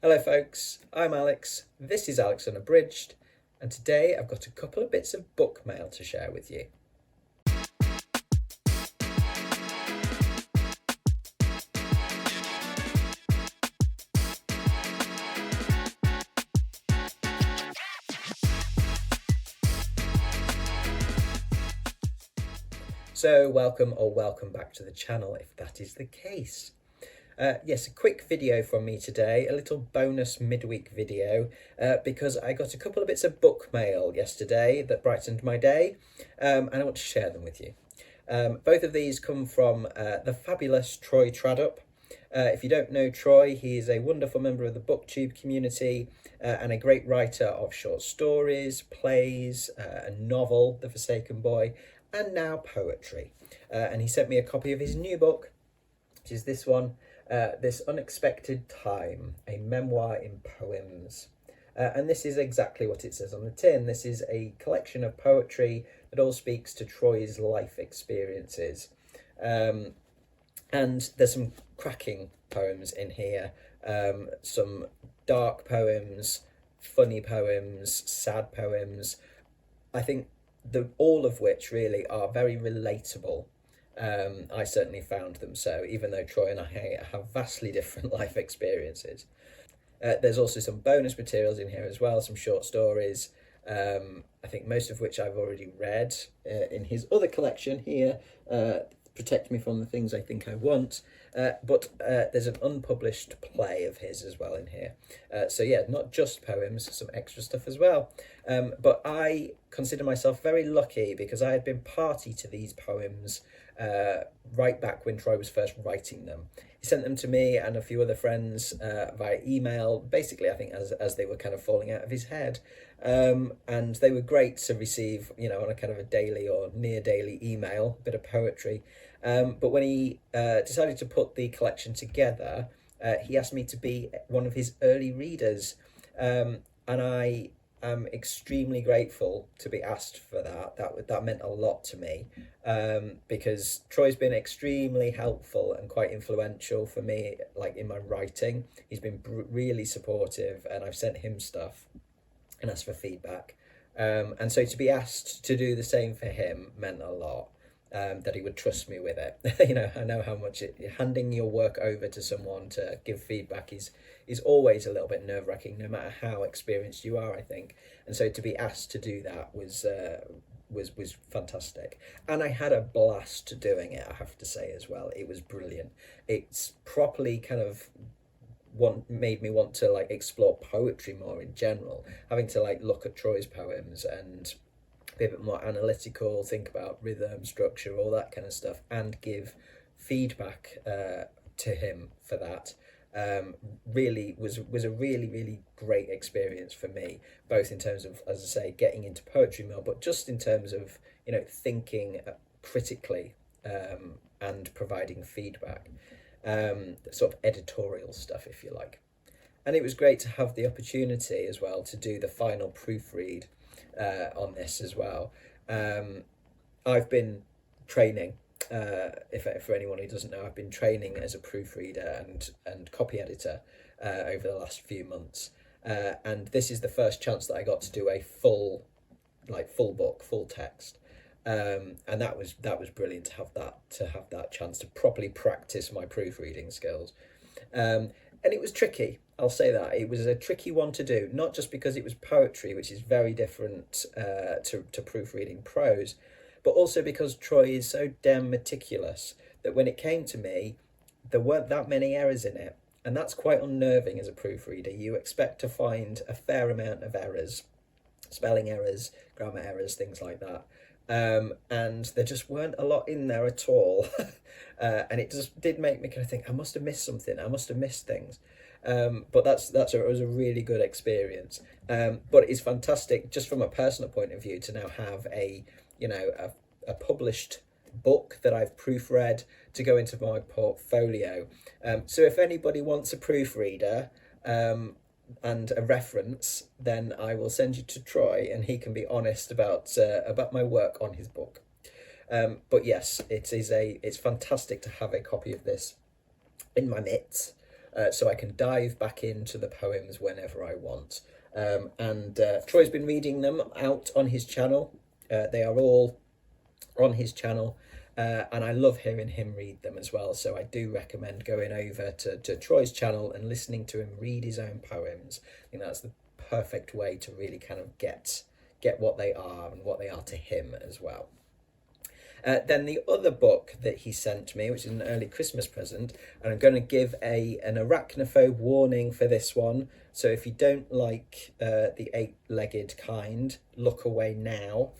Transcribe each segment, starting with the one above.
Hello folks, I'm Alex, this is Alex Unabridged, and today I've got a couple of bits of book mail to share with you. So welcome back to the channel if that is the case. Yes, a quick video from me today, a little bonus midweek video, because I got a couple of bits of book mail yesterday that brightened my day, and I want to share them with you. Both of these come from the fabulous Troy Tradup. If you don't know Troy, he is a wonderful member of the BookTube community and a great writer of short stories, plays, a novel, The Forsaken Boy, and now poetry. And he sent me a copy of his new book, which is this one, This Unexpected Time, a memoir in poems. And this is exactly what it says on the tin. This is a collection of poetry that all speaks to Troy's life experiences. And there's some cracking poems in here, some dark poems, funny poems, sad poems. I think all of which really are very relatable. I certainly found them so, even though Troy and I have vastly different life experiences. There's also some bonus materials in here as well, some short stories, I think most of which I've already read in his other collection here, Protect Me from the Things I Think I Want. But there's an unpublished play of his as well in here. So yeah, not just poems, some extra stuff as well. But I consider myself very lucky because I had been party to these poems right back when Troy was first writing them. He sent them to me and a few other friends via email, basically I think as they were kind of falling out of his head. And they were great to receive, on a kind of a daily or near daily email, bit of poetry. But when he decided to put the collection together, he asked me to be one of his early readers. And I am extremely grateful to be asked for that. That meant a lot to me, because Troy's been extremely helpful and quite influential for me, like in my writing. He's been really supportive, and I've sent him stuff and asked for feedback. And so to be asked to do the same for him meant a lot. That he would trust me with it. I know how much handing your work over to someone to give feedback is always a little bit nerve-wracking, no matter how experienced you are, I think. And so to be asked to do that was fantastic, and I had a blast doing it, I have to say as well. It was brilliant. It's properly kind of made me want to explore poetry more in general, having to look at Troy's poems and be a bit more analytical, think about rhythm, structure, all that kind of stuff, and give feedback to him for that. Really was a really great experience for me, both in terms of, as I say, getting into poetry more, but just in terms of thinking critically, and providing feedback, sort of editorial stuff, if you like. And it was great to have the opportunity as well to do the final proofread on this as well. I've been training, if for anyone who doesn't know, I've been training as a proofreader and copy editor over the last few months, and this is the first chance that I got to do a full book, full text. And that was brilliant to have that chance to properly practice my proofreading skills. And it was tricky, I'll say that. It was a tricky one to do, not just because it was poetry, which is very different to proofreading prose, but also because Troy is so damn meticulous that when it came to me, there weren't that many errors in it. And that's quite unnerving as a proofreader. You expect to find a fair amount of errors, spelling errors, grammar errors, things like that. And there just weren't a lot in there at all. And it just did make me kind of think, I must have missed something, I must have missed things. But it was a really good experience. But it's fantastic just from a personal point of view to now have a published book that I've proofread to go into my portfolio. So if anybody wants a proofreader, and a reference, then I will send you to Troy, and he can be honest about my work on his book. But yes, it's fantastic to have a copy of this in my mitts. so I can dive back into the poems whenever I want. And Troy's been reading them out on his channel. They are all on his channel, and I love hearing him read them as well. So I do recommend going over to Troy's channel and listening to him read his own poems. I think that's the perfect way to really kind of get what they are and what they are to him as well. Then the other book that he sent me, which is an early Christmas present, and I'm going to give an arachnophobe warning for this one. So if you don't like the eight-legged kind, look away now.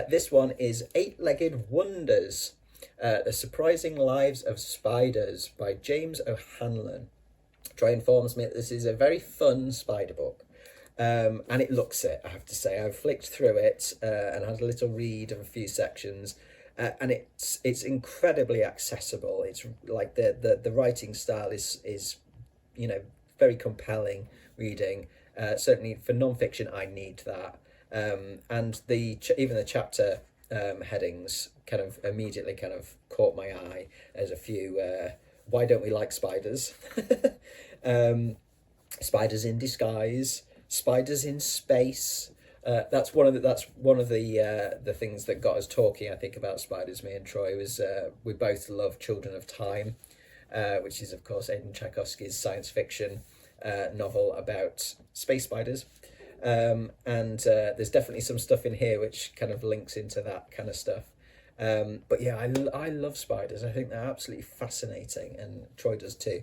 This one is Eight-Legged Wonders, The Surprising Lives of Spiders by James O'Hanlon. Troy informs me that this is a very fun spider book. And it looks it, I have to say. I've flicked through it and had a little read of a few sections, and it's incredibly accessible. It's like the writing style is very compelling reading. Certainly for non-fiction, I need that. And even the chapter headings kind of immediately kind of caught my eye. There's a few why don't we like spiders? Spiders in disguise. Spiders in space. That's one of the things that got us talking, I think, about spiders. Me and Troy was we both love Children of Time, which is of course Aidan Tchaikovsky's science fiction novel about space spiders. And there's definitely some stuff in here which kind of links into that kind of stuff. But yeah, I love spiders. I think they're absolutely fascinating, and Troy does too.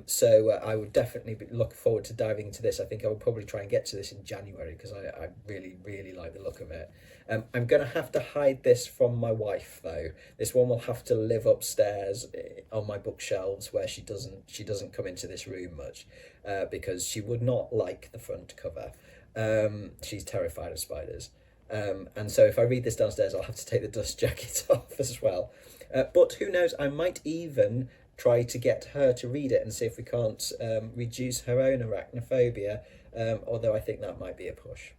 So I would definitely look forward to diving into this. I think I would probably try and get to this in January because I really, really like the look of it. I'm going to have to hide this from my wife though. This one will have to live upstairs on my bookshelves where she doesn't come into this room much because she would not like the front cover. She's terrified of spiders. And so if I read this downstairs, I'll have to take the dust jacket off as well. But who knows, I might even try to get her to read it and see if we can't reduce her own arachnophobia, although I think that might be a push.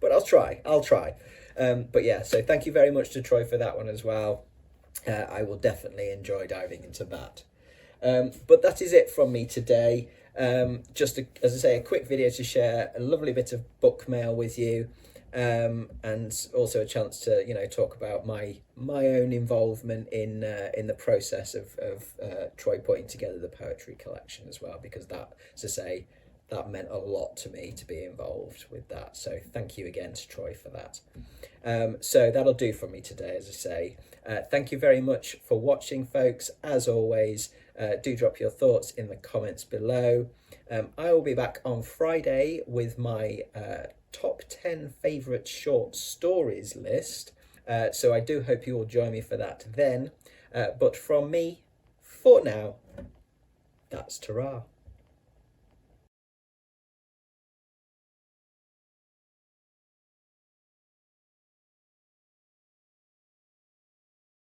But I'll try. But yeah, so thank you very much to Troy for that one as well. I will definitely enjoy diving into that. But that is it from me today. Just as I say, a quick video to share a lovely bit of book mail with you. And also a chance to talk about my own involvement in the process of Troy putting together the poetry collection as well, because that, as I say, that meant a lot to me to be involved with that. So thank you again to Troy for that. So that'll do for me today, as I say. Thank you very much for watching, folks. As always, do drop your thoughts in the comments below. I will be back on Friday with my top 10 favourite short stories list. So I do hope you will join me for that then. But from me, for now, that's ta-ra.